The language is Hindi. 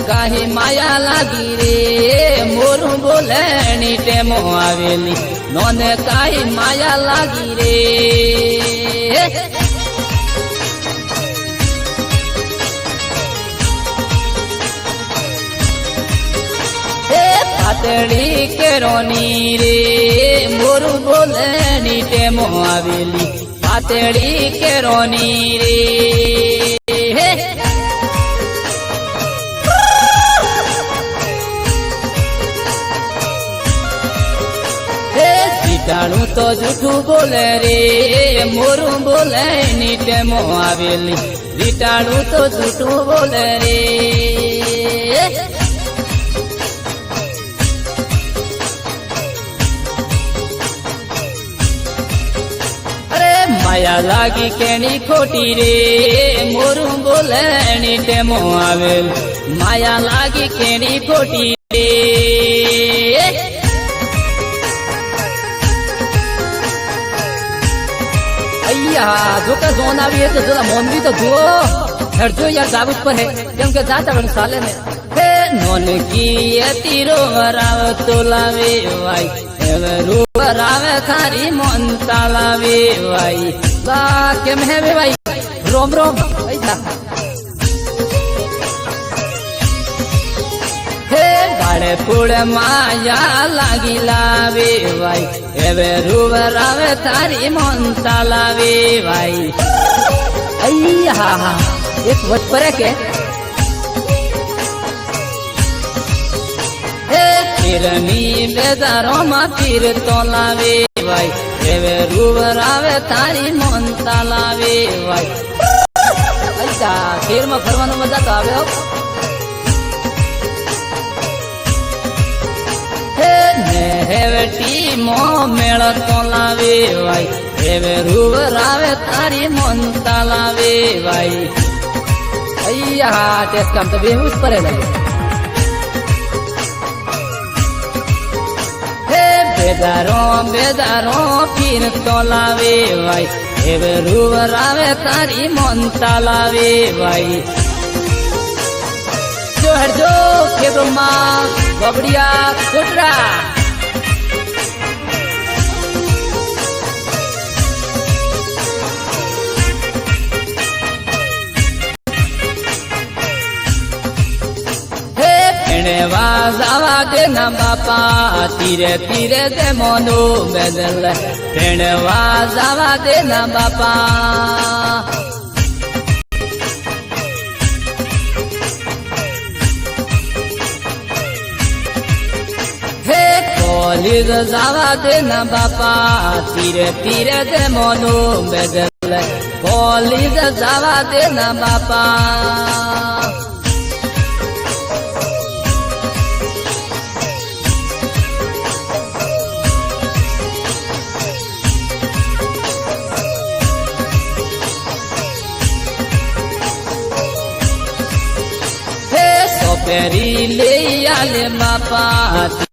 કાહી માયા લાગી રે મોરું બોલે ની ટેમો આવેલી નોને કાહી માયા લાગી રે પાતળી કેરોની રે મોરું બોલે ની ટેમો આવેલી પાતળી કેરોની રે ટાણું તો જૂઠું બોલે રે મોરું બોલે ની ટેમો આવેલી રીટાણું તો જૂઠું બોલે રે અરે માયા લાગી કેણી ખોટી રે મોરું બોલે ની ટેમો આવેલ માયા લાગી કેણી ખોટી રે जो का जोन आवी है तो जरा मोनवी तो जुओ हरजो यार साबुत पर है केम के जाता बन साले में हे नोन की ये तीरो वराव तो लावे वाई एवे रू वरावे थारी मन तालावे वाई बा केम है वे भाई रोम रोम ऐसा हे गाड़े पुड़े माया लागी लावे भाई एवे रूवरावे थारी मन तालावे भाई अय्या एक वच परे के हे तिरमी बेदारो मा तीर तो लावे भाई एवे रूवरावे थारी मन तालावे भाई ऐसा तीर में फरवानो मजा तो आवे हो हेवटी मो मेल तो लावे भाई हेवे रूवरावे थारी मन तालावे भाई अय्या टेस्ट काम तो बेहुश परे लगे हे बेदारो बेदारो फिर तो लावे भाई हेवे रूवरावे थारी मन तालावे भाई जो हरजो खेतो माँ बबड़िया कुटरा जावा दे ना बापा तीरे तीरे दे मोनो बदल प्रणवा जावा दे ना बापा हे कॉलेज जावा दे ना बापा तीरे तीरे दे मोनो बदल कॉलेज जावा दे ना बापा पेरी ले आले बापा